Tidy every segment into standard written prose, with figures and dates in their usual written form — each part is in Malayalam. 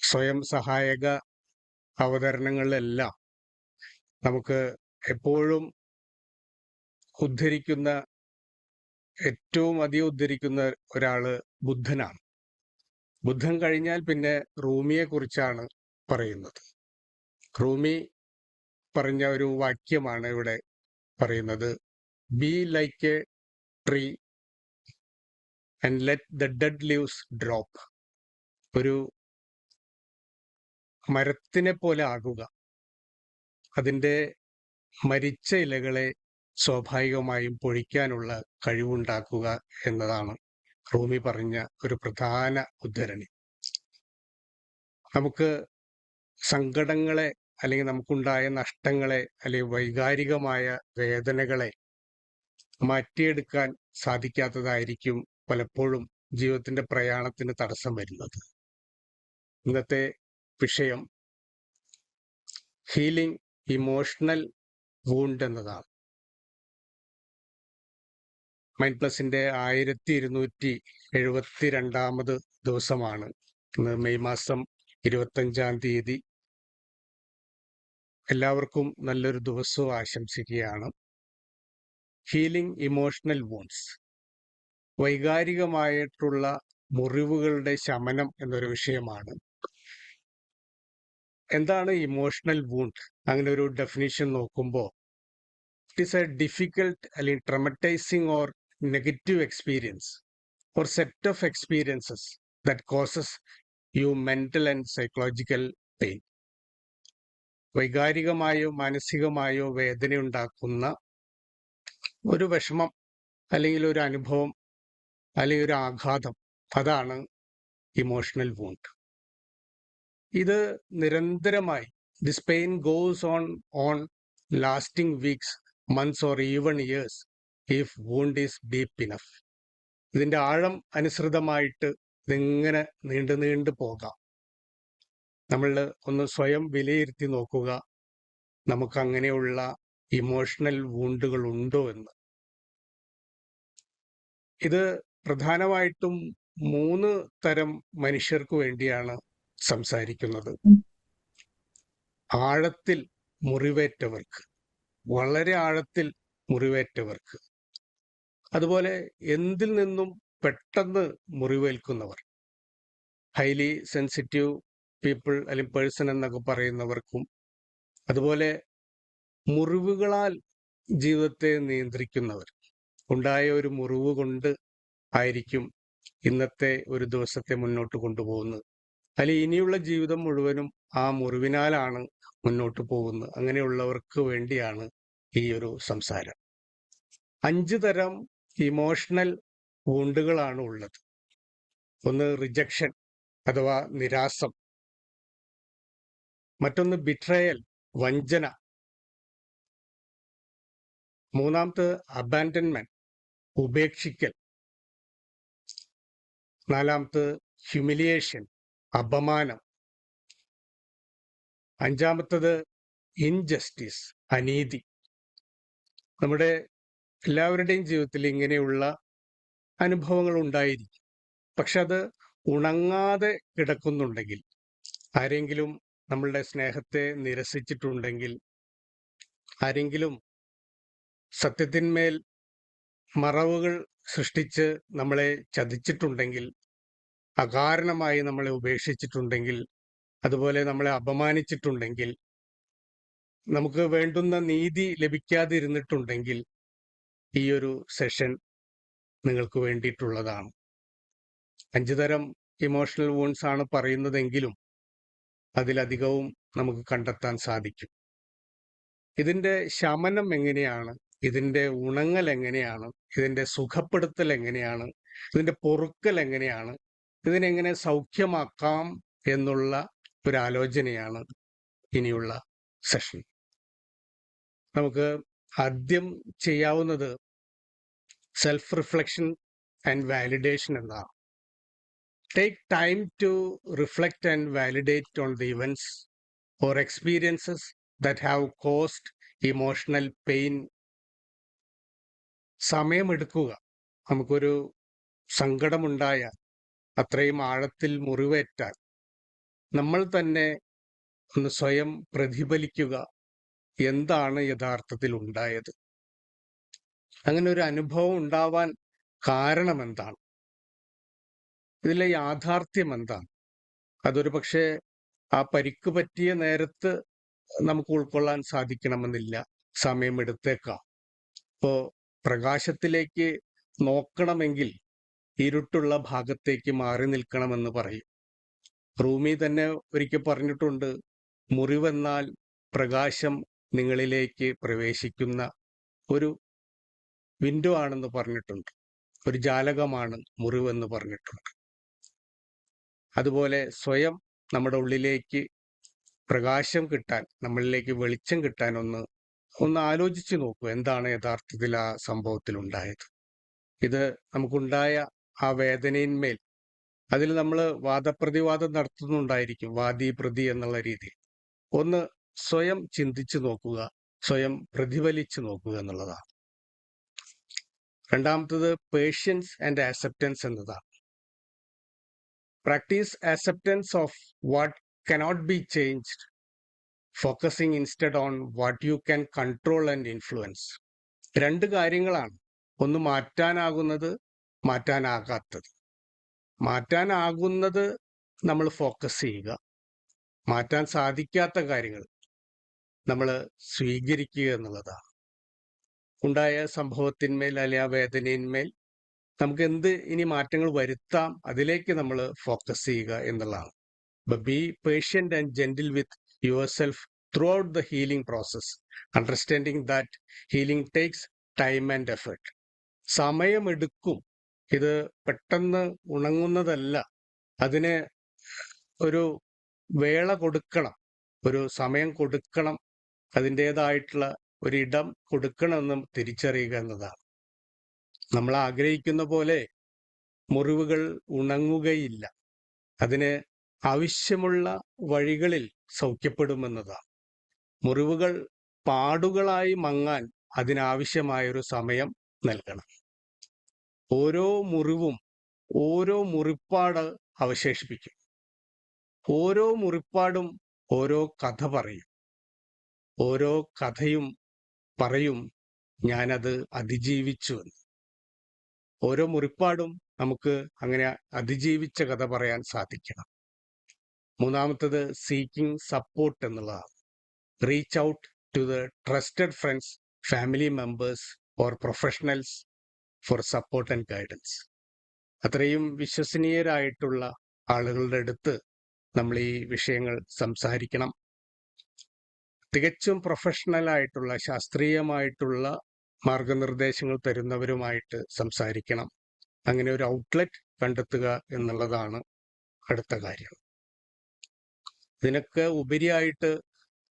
സ്വയം സഹായക അവതരണങ്ങളിലെല്ലാം നമുക്ക് എപ്പോഴും ഏറ്റവും അധികം ഉദ്ധരിക്കുന്ന ഒരാള് ബുദ്ധനാണ്. ബുദ്ധൻ കഴിഞ്ഞാൽ പിന്നെ റൂമിയെ കുറിച്ചാണ് പറയുന്നത്. റൂമി പറഞ്ഞ ഒരു വാക്യമാണ് ഇവിടെ പറയുന്നത്: be like A tree and let the dead leaves drop. ഒരു മരത്തിനെ പോലെ ആകുക, അതിൻ്റെ മരിച്ച ഇലകളെ സ്വാഭാവികമായും പൊഴിക്കാനുള്ള കഴിവുണ്ടാക്കുക എന്നതാണ് റൂമി പറഞ്ഞ ഒരു പ്രധാന ഉദ്ധരണി. നമുക്ക് സങ്കടങ്ങളെ, അല്ലെങ്കിൽ നമുക്കുണ്ടായ നഷ്ടങ്ങളെ, അല്ലെങ്കിൽ വൈകാരികമായ വേദനകളെ മാറ്റിയെടുക്കാൻ സാധിക്കാത്തതായിരിക്കും പലപ്പോഴും ജീവിതത്തിന്റെ പ്രയാണത്തിന് തടസ്സം വരുന്നത്. ഇന്നത്തെ വിഷയം ഹീലിംഗ് ഇമോഷണൽ വൂണ്ട് എന്നതാണ്. മൈൻഡ് പ്ലസിന്റെ 1272 ദിവസമാണ് ഇന്ന്, മെയ് മാസം 25 തീയതി. എല്ലാവർക്കും നല്ലൊരു ദിവസവും ആശംസിക്കുകയാണ്. ഹീലിംഗ് ഇമോഷണൽ വൂണ്ട്സ്, വൈകാരികമായിട്ടുള്ള മുറിവുകളുടെ ശമനം എന്നൊരു വിഷയമാണ്. എന്താണ് ഇമോഷണൽ വൂണ്ട്? അങ്ങനെ ഒരു ഡെഫിനിഷൻ നോക്കുമ്പോൾ, ഇറ്റ് ഈസ് എ ഡിഫിക്കൽട്ട് അല്ലെങ്കിൽ traumatising or negative experience or set of experiences that causes you mental and psychological pain. വൈകാരികമായോ മാനസികമായോ വേദനയുണ്ടാക്കുന്ന ഒരു വിഷമം, അല്ലെങ്കിൽ ഒരു അനുഭവം, അല്ലെങ്കിൽ ഒരു ആഘാതം, അതാണ് ഇമോഷണൽ വൂണ്ട്. ഇത് നിരന്തരമായി, this pain goes on lasting weeks, months or even years if wound is deep enough. ഇതിന്റെ ആഴം അനുസൃതമായിട്ട് ഇതിങ്ങനെ നീണ്ടു പോകാം. നമ്മൾ ഒന്ന് സ്വയം വിലയിരുത്തി നോക്കുക, നമുക്ക് അങ്ങനെയുള്ള ഇമോഷണൽ വൂണ്ടുകൾ ഉണ്ടോ എന്ന്. ഇത് പ്രധാനമായിട്ടും 3 തരം മനുഷ്യർക്ക് വേണ്ടിയാണ് സംസാരിക്കുന്നത്. ആഴത്തിൽ മുറിവേറ്റവർക്ക്, വളരെ ആഴത്തിൽ മുറിവേറ്റവർക്ക്, അതുപോലെ എന്തിൽ നിന്നും പെട്ടെന്ന് മുറിവേൽക്കുന്നവർ, ഹൈലി സെൻസിറ്റീവ് പീപ്പിൾ അല്ലെങ്കിൽ പേഴ്സൺ എന്നൊക്കെ പറയുന്നവർക്കും, അതുപോലെ മുറിവുകളാൽ ജീവിതത്തെ നിയന്ത്രിക്കുന്നവർ. ഉണ്ടായ ഒരു മുറിവ് കൊണ്ട് ആയിരിക്കും ഇന്നത്തെ ഒരു ദിവസത്തെ മുന്നോട്ട് കൊണ്ടുപോകുന്നത്, അല്ലെങ്കിൽ ഇനിയുള്ള ജീവിതം മുഴുവനും ആ മുറിവിനാലാണ് മുന്നോട്ട് പോകുന്നത്. അങ്ങനെയുള്ളവർക്ക് വേണ്ടിയാണ് ഈ ഒരു സംസാരം. 5 തരം ഇമോഷണൽ വൂണ്ടുകളാണ് ഉള്ളത്. ഒന്ന് റിജക്ഷൻ അഥവാ നിരാസം, മറ്റൊന്ന് ബിട്രയൽ, വഞ്ചന, മൂന്നാമത് അബാൻഡൻമെന്റ്, ഉപേക്ഷിക്കൽ, നാലാമത് ഹ്യൂമിലിയേഷൻ, അപമാനം, അഞ്ചാമത്തത് ഇൻജസ്റ്റിസ്, അനീതി. നമ്മുടെ എല്ലാവരുടെയും ജീവിതത്തിൽ ഇങ്ങനെയുള്ള അനുഭവങ്ങൾ ഉണ്ടായിരിക്കും. പക്ഷെ അത് ഉണങ്ങാതെ കിടക്കുന്നുണ്ടെങ്കിൽ, ആരെങ്കിലും നമ്മളുടെ സ്നേഹത്തെ നിരസിച്ചിട്ടുണ്ടെങ്കിൽ, ആരെങ്കിലും സത്യത്തിന്മേൽ മറവുകൾ സൃഷ്ടിച്ച് നമ്മളെ ചതിച്ചിട്ടുണ്ടെങ്കിൽ, അകാരണമായി നമ്മളെ ഉപേക്ഷിച്ചിട്ടുണ്ടെങ്കിൽ, അതുപോലെ നമ്മളെ അപമാനിച്ചിട്ടുണ്ടെങ്കിൽ, നമുക്ക് വേണ്ടുന്ന നീതി ലഭിക്കാതിരുന്നിട്ടുണ്ടെങ്കിൽ, ഈ ഒരു സെഷൻ നിങ്ങൾക്ക് വേണ്ടിയിട്ടുള്ളതാണ്. 5 തരം ഇമോഷണൽ വൂണ്ട്സ് ആണ് പറയുന്നതെങ്കിലും അതിലധികവും നമുക്ക് കണ്ടെത്താൻ സാധിക്കും. ഇതിന്റെ ശമനം എങ്ങനെയാണ്, ഇതിന്റെ ഉണങ്ങൽ എങ്ങനെയാണ്, ഇതിന്റെ സുഖപ്പെടുത്തൽ എങ്ങനെയാണ്, ഇതിന്റെ പൊറുക്കൽ എങ്ങനെയാണ്, ഇതിനെങ്ങനെ സൗഖ്യമാക്കാം എന്നുള്ള ഒരു ആലോചനയാണ് ഇനിയുള്ള സെഷൻ. നമുക്ക് ആദ്യം ചെയ്യാവുന്നത് സെൽഫ് റിഫ്ലക്ഷൻ ആൻഡ് വാലിഡേഷൻ എന്നാണ്. Take time to reflect and validate on the events or experiences that have caused emotional pain. സമയമെടുക്കുക. നമുക്കൊരു സങ്കടമുണ്ടായാൽ, അത്രയും ആഴത്തിൽ മുറിവേറ്റാൽ നമ്മൾ തന്നെ ഒന്ന് സ്വയം പ്രതിഫലിക്കുക, എന്താണ് യഥാർത്ഥത്തിൽ ഉണ്ടായത്, അങ്ങനെ ഒരു അനുഭവം ഉണ്ടാവാൻ കാരണം എന്താണ്, ഇതിലെ യാഥാർത്ഥ്യം എന്താണ്. അതൊരു പക്ഷേ ആ പരിക്ക് പറ്റിയ നേരത്ത് നമുക്ക് ഉൾക്കൊള്ളാൻ സാധിക്കണമെന്നില്ല, സമയമെടുത്തേക്കാം. ഇപ്പോ പ്രകാശത്തിലേക്ക് നോക്കണമെങ്കിൽ ഇരുട്ടുള്ള ഭാഗത്തേക്ക് മാറി നിൽക്കണമെന്ന് പറയും. റൂമി തന്നെ ഒരിക്കൽ പറഞ്ഞിട്ടുണ്ട്, മുറിവെന്നാൽ പ്രകാശം നിങ്ങളിലേക്ക് പ്രവേശിക്കുന്ന ഒരു വിൻഡോ ആണെന്ന് പറഞ്ഞിട്ടുണ്ട്, ഒരു ജാലകമാണ് മുറിവെന്ന് പറഞ്ഞിട്ടുണ്ട്. അതുപോലെ സ്വയം നമ്മുടെ ഉള്ളിലേക്ക് പ്രകാശം കിട്ടാൻ, നമ്മളിലേക്ക് വെളിച്ചം കിട്ടാൻ ഒന്ന് ആലോചിച്ച് നോക്കൂ, എന്താണ് യഥാർത്ഥത്തിൽ ആ സംഭവത്തിൽ ഉണ്ടായത്. ഇത് നമുക്കുണ്ടായ ആ വേദനയിന്മേൽ അതിൽ നമ്മൾ വാദപ്രതിവാദം നടത്തുന്നുണ്ടായിരിക്കും, വാദി പ്രതി എന്നുള്ള രീതിയിൽ. ഒന്ന് സ്വയം ചിന്തിച്ചു നോക്കുക, സ്വയം പ്രതിഫലിച്ചു നോക്കുക എന്നുള്ളതാണ്. രണ്ടാമത്തത് പേഷ്യൻസ് ആൻഡ് ആക്സെപ്റ്റൻസ് എന്നതാണ്. Practice acceptance of what cannot be changed, focusing instead on what you can control and influence. രണ്ട് കാര്യങ്ങളാണ്, ഒന്ന് മാറ്റാനാകുന്നത്, മാറ്റാനാകാത്തത്. മാറ്റാനാകുന്നത് നമ്മൾ ഫോക്കസ് ചെയ്യുക, മാറ്റാൻ സാധിക്കാത്ത കാര്യങ്ങൾ നമ്മൾ സ്വീകരിക്കുക എന്നുള്ളതാണ്. ഉണ്ടായ സംഭവത്തിന്മേൽ അല്ലെങ്കിൽ ആ വേദനയിന്മേൽ നമുക്ക് എന്ത് ഇനി മാറ്റങ്ങൾ വരുത്താം, അതിലേക്ക് നമ്മൾ ഫോക്കസ് ചെയ്യുക എന്നുള്ളതാണ്. But be patient and gentle with yourself throughout the healing process, understanding that healing takes time and effort. സമയമെടുക്കും, ഇത് പെട്ടെന്ന് ഉണങ്ങുന്നതല്ല, അതിന് ഒരു വേള കൊടുക്കണം, ഒരു സമയം കൊടുക്കണം, അതിൻ്റെതായിട്ടുള്ള ഒരിടം കൊടുക്കണമെന്നും തിരിച്ചറിയുക എന്നതാണ്. നമ്മൾ ആഗ്രഹിക്കുന്ന പോലെ മുറിവുകൾ ഉണങ്ങുകയില്ല, അതിന് ആവശ്യമുള്ള വഴികളിൽ സൗഖ്യപ്പെടുമെന്നതാണ്. മുറിവുകൾ പാടുകളായി മങ്ങാൻ അതിനാവശ്യമായൊരു സമയം നൽകണം. ഓരോ മുറിവും ഓരോ മുറിപ്പാട് അവശേഷിപ്പിക്കും, ഓരോ മുറിപ്പാടും ഓരോ കഥ പറയും, ഓരോ കഥയും പറയും ഞാനത് അതിജീവിച്ചു എന്ന്. ഓരോ മുറിപ്പാടും നമുക്ക് അങ്ങനെ അതിജീവിച്ച കഥ പറയാൻ സാധിക്കണം. മൂന്നാമത്തത് സീക്കിംഗ് സപ്പോർട്ട് എന്നുള്ളതാണ്. Reach out to the trusted friends, family members or professionals for support and guidance. അത്രയും വിശ്വസനീയരായിട്ടുള്ള ആളുകളുടെ അടുത്ത് നമ്മൾ ഈ വിഷയങ്ങൾ സംസാരിക്കണം. തികച്ചും പ്രൊഫഷണൽ ആയിട്ടുള്ള, ശാസ്ത്രീയമായിട്ടുള്ള മാർഗനിർദ്ദേശങ്ങൾ തരുന്നവരുമായിട്ട് സംസാരിക്കണം. അങ്ങനെ ഒരു ഔട്ട്ലെറ്റ് കണ്ടെത്തുക എന്നുള്ളതാണ് അടുത്ത കാര്യം. ഇതിനൊക്കെ ഉപരിയായിട്ട്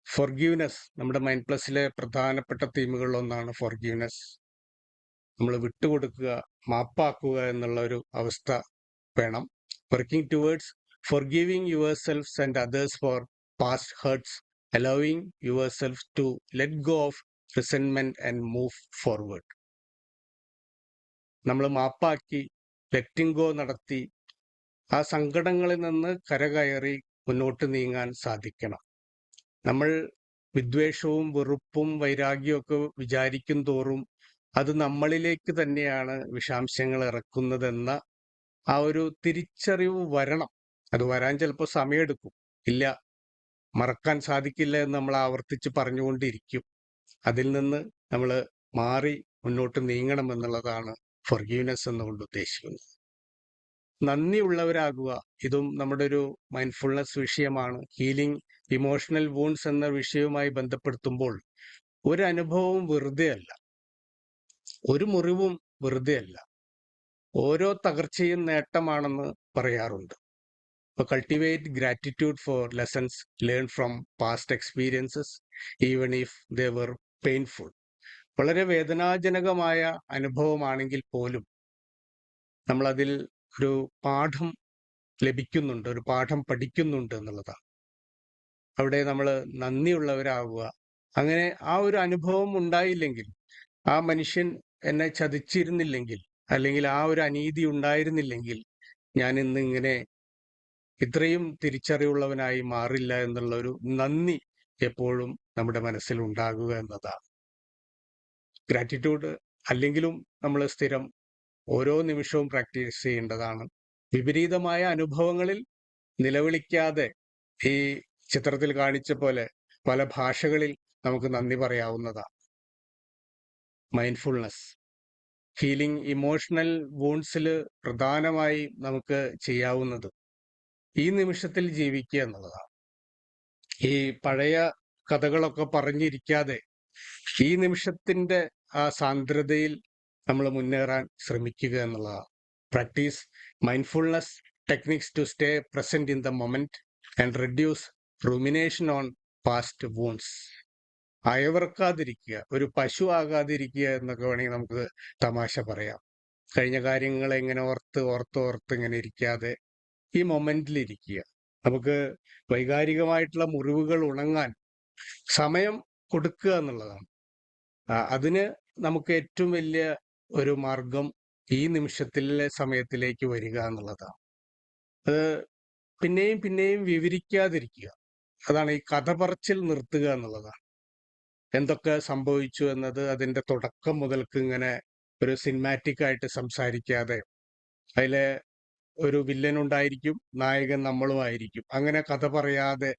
ഫോർഗീവ്നെസ്, നമ്മുടെ മൈൻഡ് പ്ലസിലെ പ്രധാനപ്പെട്ട തീമുകളിലൊന്നാണ് ഫോർഗീവ്നെസ്. നമ്മൾ വിട്ടുകൊടുക്കുക, മാപ്പാക്കുക എന്നുള്ള ഒരു അവസ്ഥ വേണം. Working towards forgiving yourselves and others for past hurts, allowing yourself to let go of resentment and move forward. നമ്മൾ മാപ്പാക്കി, ലെറ്റിംഗ് ഗോ നടത്തി, ആ സങ്കടങ്ങളിൽ നിന്ന് കരകയറി മുന്നോട്ട് നീങ്ങാൻ സാധിക്കണം. നമ്മൾ വിദ്വേഷവും വെറുപ്പും വൈരാഗ്യവും ഒക്കെ വിചാരിക്കും തോറും അത് നമ്മളിലേക്ക് തന്നെയാണ് വിഷാംശങ്ങൾ ഇറക്കുന്നതെന്ന ആ ഒരു തിരിച്ചറിവ് വരണം. അത് വരാൻ ചിലപ്പോൾ സമയമെടുക്കും, ഇല്ല മറക്കാൻ സാധിക്കില്ല എന്ന് നമ്മൾ ആവർത്തിച്ച് പറഞ്ഞുകൊണ്ടിരിക്കും. അതിൽ നിന്ന് നമ്മൾ മാറി മുന്നോട്ട് നീങ്ങണം എന്നുള്ളതാണ് ഫോർഗീവ്നെസ് എന്നുകൊണ്ട് ഉദ്ദേശിക്കുന്നത്. നന്ദിയുള്ളവരാകുക, ഇതും നമ്മുടെ ഒരു മൈൻഡ്ഫുൾനെസ് വിഷയമാണ്. ഹീലിംഗ് ഇമോഷണൽ വൂൺസ് എന്ന വിഷയവുമായി ബന്ധപ്പെടുത്തുമ്പോൾ ഒരു അനുഭവവും വെറുതെ അല്ല, ഒരു മുറിവും വെറുതെ അല്ല, ഓരോ തകർച്ചയും നേട്ടമാണെന്ന് പറയാറുണ്ട്. Cultivate gratitude for lessons learned from past experiences, even if they were painful. വളരെ വേദനാജനകമായ അനുഭവമാണെങ്കിൽ പോലും നമ്മളതിൽ ഒരു പാഠം ലഭിക്കുന്നുണ്ട്, ഒരു പാഠം പഠിക്കുന്നുണ്ട് എന്നുള്ളതാണ്. അവിടെ നമ്മൾ നന്ദിയുള്ളവരാകുക. അങ്ങനെ ആ ഒരു അനുഭവം ഉണ്ടായില്ലെങ്കിൽ, ആ മനുഷ്യൻ എന്നെ ചതിച്ചിരുന്നില്ലെങ്കിൽ, അല്ലെങ്കിൽ ആ ഒരു അനീതി ഉണ്ടായിരുന്നില്ലെങ്കിൽ ഞാൻ ഇന്ന് ഇങ്ങനെ ഇത്രയും തിരിച്ചറിവുള്ളവനായി മാറില്ല എന്നുള്ള ഒരു നന്ദി എപ്പോഴും നമ്മുടെ മനസ്സിൽ ഉണ്ടാകുക എന്നതാണ്. ഗ്രാറ്റിറ്റ്യൂഡ് അല്ലെങ്കിലും നമ്മൾ സ്ഥിരം ഓരോ നിമിഷവും പ്രാക്ടീസ് ചെയ്യേണ്ടതാണ്. വിപരീതമായ അനുഭവങ്ങളിൽ നിലവിളിക്കാതെ ഈ ചിത്രത്തിൽ കാണിച്ച പോലെ പല ഭാഷകളിൽ നമുക്ക് നന്ദി പറയാവുന്നതാണ്. മൈൻഡ്ഫുൾനെസ് ഹീലിംഗ് ഇമോഷണൽ വൂൺസിൽ പ്രധാനമായി നമുക്ക് ചെയ്യാവുന്നത് ഈ നിമിഷത്തിൽ ജീവിക്കുക എന്നുള്ളതാണ്. ഈ പഴയ കഥകളൊക്കെ പറഞ്ഞിരിക്കാതെ ഈ നിമിഷത്തിന്റെ ആ സാന്ദ്രതയിൽ നമ്മൾ മുന്നേറാൻ ശ്രമിക്കുക എന്നുള്ളതാണ്. Practice mindfulness techniques to stay present in the moment and reduce rumination on past wounds. അയവർക്കാതിരിക്കുക, ഒരു പശു ആകാതിരിക്കുക എന്നൊക്കെ വേണമെങ്കിൽ നമുക്ക് തമാശ പറയാം. കഴിഞ്ഞ കാര്യങ്ങളെ ഇങ്ങനെ ഓർത്ത് ഇങ്ങനെ ഇരിക്കാതെ ഈ മൊമെന്റിൽ ഇരിക്കുക. നമുക്ക് വൈകാരികമായിട്ടുള്ള മുറിവുകൾ ഉണങ്ങാൻ സമയം കൊടുക്കുക എന്നുള്ളതാണ്. അതിന് നമുക്ക് ഏറ്റവും വലിയ ഒരു മാർഗം ഈ നിമിഷത്തിലെ സമയത്തിലേക്ക് വരിക എന്നുള്ളതാണ്. അത് പിന്നെയും പിന്നെയും വിവരിക്കാതിരിക്കുക. അതാണ് ഈ കഥ പറച്ചിൽ നിർത്തുക എന്നുള്ളതാണ്. എന്തൊക്കെ സംഭവിച്ചു എന്നത് അതിന്റെ തുടക്കം മുതൽക്ക് ഇങ്ങനെ ഒരു സിനിമാറ്റിക് ആയിട്ട് സംസാരിക്കാതെ, അതിലെ ഒരു വില്ലൻ ഉണ്ടായിരിക്കും, നായകൻ നമ്മളുമായിരിക്കും, അങ്ങനെ കഥ പറയാതെ,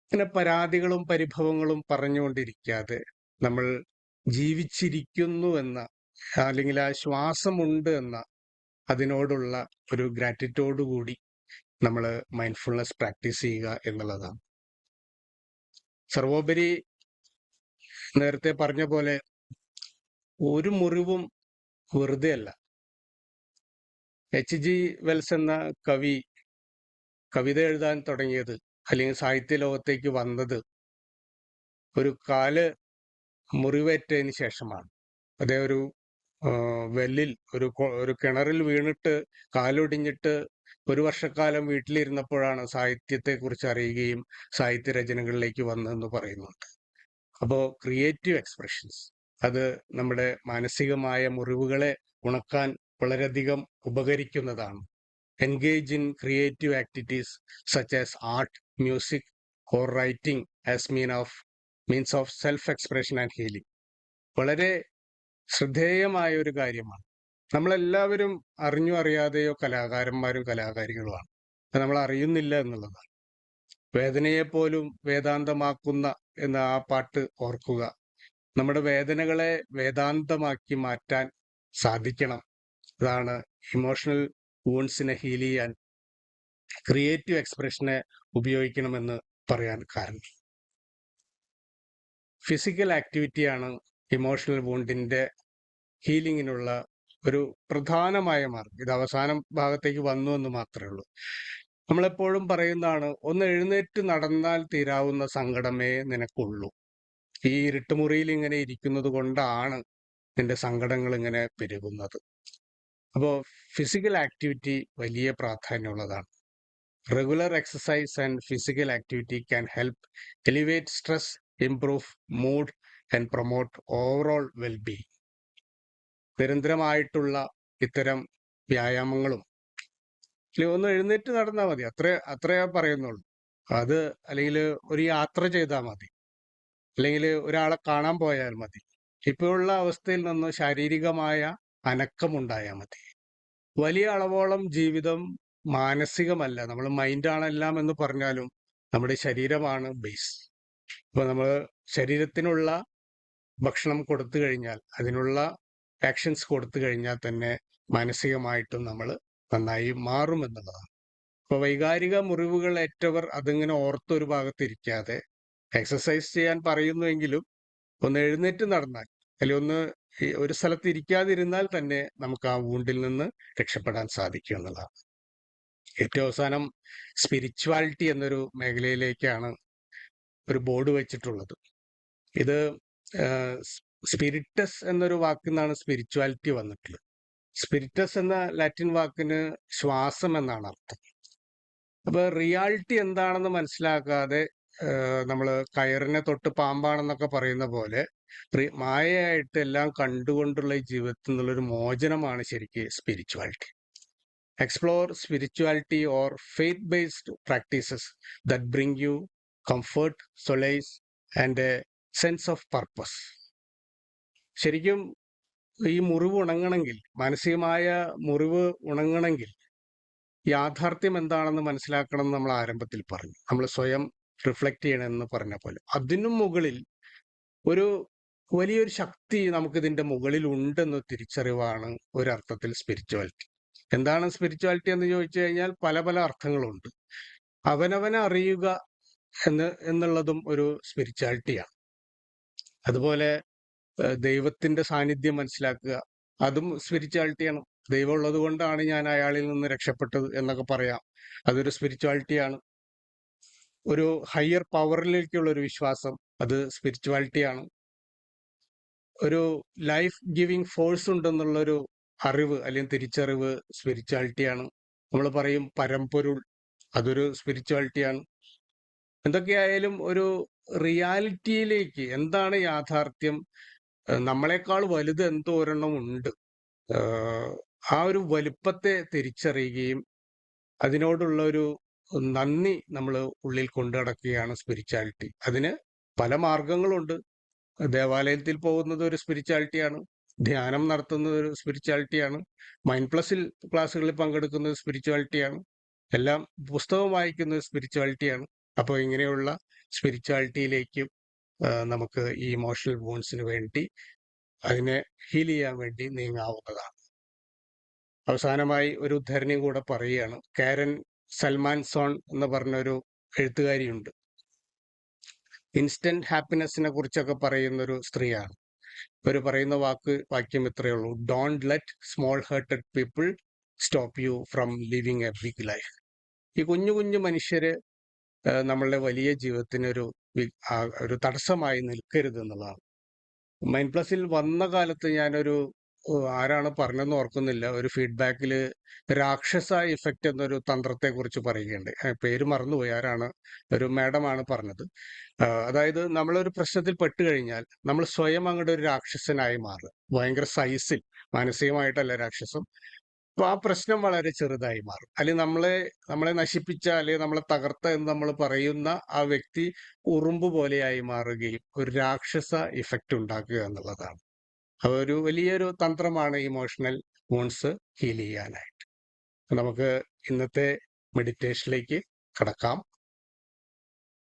ഇങ്ങനെ പരാതികളും പരിഭവങ്ങളും പറഞ്ഞുകൊണ്ടിരിക്കാതെ നമ്മൾ ജീവിച്ചിരിക്കുന്നു എന്ന, അല്ലെങ്കിൽ ആ ശ്വാസമുണ്ട് എന്ന അതിനോടുള്ള ഒരു ഗ്രാറ്റിറ്റ്യൂഡ് കൂടി നമ്മൾ മൈൻഡ്ഫുൾനെസ് പ്രാക്ടീസ് ചെയ്യുക എന്നുള്ളതാണ്. സർവോപരി നേരത്തെ പറഞ്ഞ പോലെ ഒരു മുറിവും വെറുതെ അല്ല. H.G. വെൽസ് എന്ന കവി കവിത എഴുതാൻ തുടങ്ങിയത്, അല്ലെങ്കിൽ സാഹിത്യ ലോകത്തേക്ക് വന്നത് ഒരു കാല് മുറിവേറ്റതിന് ശേഷമാണ്. അദ്ദേഹം ഒരു വെല്ലിൽ, ഒരു കിണറിൽ വീണിട്ട് കാലൊടിഞ്ഞിട്ട് ഒരു വർഷക്കാലം വീട്ടിലിരുന്നപ്പോഴാണ് സാഹിത്യത്തെക്കുറിച്ച് അറിയുകയും സാഹിത്യ രചനകളിലേക്ക് വന്നതെന്ന് പറയുന്നുണ്ട്. അപ്പോൾ ക്രിയേറ്റീവ് എക്സ്പ്രഷൻസ് അത് നമ്മുടെ മാനസികമായ മുറിവുകളെ ഉണക്കാൻ വളരെയധികം ഉപകരിക്കുന്നതാണ്. Engage in creative activities such as art, music or writing as means of self expression and healing വളരെ ശ്രദ്ധേയമായ ഒരു കാര്യമാണ്. നമ്മളെല്ലാവരും അറിഞ്ഞോ അറിയാതെയോ കലാകാരന്മാരും കലാകാരികളുമാണ്. അത് നമ്മൾ അറിയുന്നില്ല എന്നുള്ളതാണ്. വേദനയെപ്പോലും വേദാന്തമാക്കുന്ന എന്ന ആ പാട്ട് ഓർക്കുക. നമ്മുടെ വേദനകളെ വേദാന്തമാക്കി മാറ്റാൻ സാധിക്കണം. അതാണ് ഇമോഷണൽ വൂൺസിനെ ഹീൽ ചെയ്യാൻ ക്രിയേറ്റീവ് എക്സ്പ്രഷനെ ഉപയോഗിക്കണമെന്ന് പറയാൻ കാരണം. ഫിസിക്കൽ ആക്ടിവിറ്റിയാണ് ഇമോഷണൽ വൂണ്ടിന്റെ ഹീലിങ്ങിനുള്ള ഒരു പ്രധാനമായ മാർഗം. ഇത് അവസാനം ഭാഗത്തേക്ക് വന്നു എന്ന് മാത്രമേ ഉള്ളൂ. നമ്മളെപ്പോഴും പറയുന്നതാണ്, ഒന്ന് എഴുന്നേറ്റ് നടന്നാൽ തീരാവുന്ന സങ്കടമേ നിനക്കുള്ളൂ. ഈ ഇരുട്ടുമുറിയിൽ ഇങ്ങനെ ഇരിക്കുന്നത് കൊണ്ടാണ് നിന്റെ സങ്കടങ്ങൾ ഇങ്ങനെ പെരുകുന്നത്. അപ്പോൾ ഫിസിക്കൽ ആക്ടിവിറ്റി വലിയ പ്രാധാന്യമുള്ളതാണ്. Regular exercise and physical activity can help elevate stress, improve mood and promote overall wellbeing. നിരന്തരമായിട്ടുള്ള ഇത്തരം വ്യായാമങ്ങളും, ഒന്ന് എഴുന്നേറ്റ് നടന്നാൽ മതി, അത്രേ പറയുന്നുള്ളൂ. അത് അല്ലെങ്കിൽ ഒരു യാത്ര ചെയ്താൽ മതി, അല്ലെങ്കിൽ ഒരാളെ കാണാൻ പോയാൽ മതി. ഇപ്പോഴുള്ള അവസ്ഥയിൽ നിന്ന് ശാരീരികമായ അനക്കമുണ്ടായാൽ മതി. വലിയ അളവോളം ജീവിതം മാനസികമല്ല, നമ്മൾ മൈൻഡാണ് എല്ലാം എന്ന് പറഞ്ഞാലും നമ്മുടെ ശരീരമാണ് ബേസ്. അപ്പൊ നമ്മൾ ശരീരത്തിനുള്ള ഭക്ഷണം കൊടുത്തു കഴിഞ്ഞാൽ, അതിനുള്ള ആക്ഷൻസ് കൊടുത്തു കഴിഞ്ഞാൽ തന്നെ മാനസികമായിട്ടും നമ്മൾ നന്നായി മാറും എന്നുള്ളതാണ്. അപ്പൊ വൈകാരിക മുറിവുകൾ ഏറ്റവർ അതിങ്ങനെ ഓർത്തൊരു ഭാഗത്തിരിക്കാതെ എക്സസൈസ് ചെയ്യാൻ പറയുന്നുവെങ്കിലും ഒന്ന് എഴുന്നേറ്റ് നടന്നാൽ, അല്ലെങ്കിൽ ഒന്ന് ഒരു സ്ഥലത്ത് ഇരിക്കാതിരുന്നാൽ തന്നെ നമുക്ക് ആ വൂണ്ടിൽ നിന്ന് രക്ഷപ്പെടാൻ സാധിക്കും എന്നുള്ളതാണ്. ഏറ്റവും അവസാനം സ്പിരിച്വാലിറ്റി എന്നൊരു മേഖലയിലേക്കാണ് ഒരു ബോർഡ് വെച്ചിട്ടുള്ളത്. ഇത് സ്പിരിറ്റസ് എന്നൊരു വാക്കിൽ നിന്നാണ് സ്പിരിച്വാലിറ്റി വന്നിട്ടുള്ളത്. സ്പിരിറ്റസ് എന്ന ലാറ്റിൻ വാക്കിന് ശ്വാസം എന്നാണ് അർത്ഥം. അപ്പൊ റിയാലിറ്റി എന്താണെന്ന് മനസ്സിലാക്കാതെ നമ്മൾ കയറിനെ തൊട്ട് പാമ്പാണെന്നൊക്കെ പറയുന്ന പോലെ മായയായിട്ട് എല്ലാം കണ്ടുകൊണ്ടുള്ള ഈ ജീവിതത്തിൽ നിന്നുള്ളൊരു മോചനമാണ് ശരിക്കും spirituality. Explore spirituality or faith-based practices that bring you comfort, solace, and a sense of purpose. ശരിക്കും ഈ മുറിവ് ഉണങ്ങണമെങ്കിൽ, മാനസികമായ മുറിവ് ഉണങ്ങണമെങ്കിൽ യാഥാർത്ഥ്യം എന്താണെന്ന് മനസ്സിലാക്കണം എന്ന് നമ്മൾ ആരംഭത്തിൽ പറഞ്ഞു. നമ്മൾ സ്വയം റിഫ്ലക്ട് ചെയ്യണമെന്ന് പറഞ്ഞ പോലെ അതിനും മുകളിൽ ഒരു വലിയൊരു ശക്തി നമുക്കിതിന്റെ മുകളിൽ ഉണ്ടെന്ന് തിരിച്ചറിവാണ് ഒരർത്ഥത്തിൽ സ്പിരിച്വാലിറ്റി. എന്താണ് സ്പിരിച്വാലിറ്റി എന്ന് ചോദിച്ചു കഴിഞ്ഞാൽ പല പല അർത്ഥങ്ങളുണ്ട്. അവനവനെ അറിയുക എന്നുള്ളതും ഒരു സ്പിരിച്വാലിറ്റിയാണ്. അതുപോലെ ദൈവത്തിന്റെ സാന്നിധ്യം മനസ്സിലാക്കുക, അതും സ്പിരിച്വാലിറ്റിയാണ്. ദൈവം ഉള്ളത് കൊണ്ടാണ് ഞാൻ അയാളിൽ നിന്ന് രക്ഷപ്പെട്ടത് എന്നൊക്കെ പറയാം, അതൊരു സ്പിരിച്വാലിറ്റിയാണ്. ഒരു ഹയർ പവറിലേക്കുള്ള ഒരു വിശ്വാസം, അത് സ്പിരിച്വാലിറ്റിയാണ്. ഒരു ലൈഫ് ഗിവിങ് ഫോഴ്സ് ഉണ്ടെന്നുള്ളൊരു അറിവ് അല്ലെങ്കിൽ തിരിച്ചറിവ് സ്പിരിച്വാലിറ്റിയാണ്. നമ്മൾ പറയും പരമ്പൊരുൾ, അതൊരു സ്പിരിച്വാലിറ്റിയാണ്. എന്തൊക്കെയായാലും ഒരു റിയാലിറ്റിയിലേക്ക്, എന്താണ് യാഥാർത്ഥ്യം, നമ്മളെക്കാൾ വലുത് എന്തോ ഒരെണ്ണം ഉണ്ട്, ആ ഒരു വലുപ്പത്തെ തിരിച്ചറിയുകയും അതിനോടുള്ള ഒരു നന്ദി നമ്മൾ ഉള്ളിൽ കൊണ്ടു നടക്കുകയാണ് സ്പിരിച്വാലിറ്റി. അതിന് പല മാർഗങ്ങളുണ്ട്. ദേവാലയത്തിൽ പോകുന്നത് ഒരു സ്പിരിച്വാലിറ്റിയാണ്, ധ്യാനം നടത്തുന്നത് ഒരു സ്പിരിച്വാലിറ്റിയാണ്, മൈൻഡ് പ്ലസിൽ ക്ലാസ്സുകളിൽ പങ്കെടുക്കുന്നത് സ്പിരിച്വാലിറ്റിയാണ്, എല്ലാം പുസ്തകം വായിക്കുന്നത് സ്പിരിച്വാലിറ്റിയാണ്. അപ്പോൾ ഇങ്ങനെയുള്ള സ്പിരിച്വാലിറ്റിയിലേക്ക് നമുക്ക് ഈ ഇമോഷണൽ വൂൺസിന് വേണ്ടി, അതിനെ ഹീൽ ചെയ്യാൻ വേണ്ടി നീങ്ങാവുന്നതാണ്. അവസാനമായി ഒരു ഉദ്ധരണിയും കൂടെ പറയുകയാണ്. കാരൻ സൽമാൻസോൺ എന്ന് പറഞ്ഞൊരു എഴുത്തുകാരിയുണ്ട്. ഇൻസ്റ്റന്റ് ഹാപ്പിനെസ്സിനെ കുറിച്ചൊക്കെ പറയുന്ന ഒരു സ്ത്രീയാണ്. ഇവർ പറയുന്ന വാക്യം ഇത്രയേ ഉള്ളൂ: don't let small hearted people stop you from living a big life. ഈ കുഞ്ഞു കുഞ്ഞു മനുഷ്യര് നമ്മളുടെ വലിയ ജീവിതത്തിന് ഒരു തടസ്സമായി നിൽക്കരുത് എന്നുള്ളതാണ്. മൈൻഡ് പ്ലസിൽ വന്ന കാലത്ത് ഞാനൊരു ആരാണ് പറഞ്ഞതെന്ന് ഓർക്കുന്നില്ല, ഒരു ഫീഡ്ബാക്കിൽ രാക്ഷസ ഇഫക്റ്റ് എന്നൊരു തന്ത്രത്തെ കുറിച്ച് പറയുകയുണ്ട്. പേര് മറന്നുപോയി, ആരാണ്, ഒരു മാഡമാണ് പറഞ്ഞത്. അതായത് നമ്മളൊരു പ്രശ്നത്തിൽ പെട്ട് കഴിഞ്ഞാൽ നമ്മൾ സ്വയം അങ്ങോട്ട് ഒരു രാക്ഷസനായി മാറുക, ഭയങ്കര സൈസിൽ, മാനസികമായിട്ടല്ല രാക്ഷസം. അപ്പൊ ആ പ്രശ്നം വളരെ ചെറുതായി മാറും. അല്ലെങ്കിൽ നമ്മളെ നശിപ്പിച്ച അല്ലെങ്കിൽ നമ്മളെ തകർത്ത എന്ന് നമ്മൾ പറയുന്ന ആ വ്യക്തി ഉറുമ്പ് പോലെയായി മാറുകയും ഒരു രാക്ഷസ ഇഫക്റ്റ് ഉണ്ടാക്കുക എന്നുള്ളതാണ്. അതൊരു വലിയൊരു തന്ത്രമാണ് ഇമോഷണൽ വൂൺസ് ഹീൽ ചെയ്യാനായിട്ട്. നമുക്ക് ഇന്നത്തെ മെഡിറ്റേഷനിലേക്ക് കടക്കാം.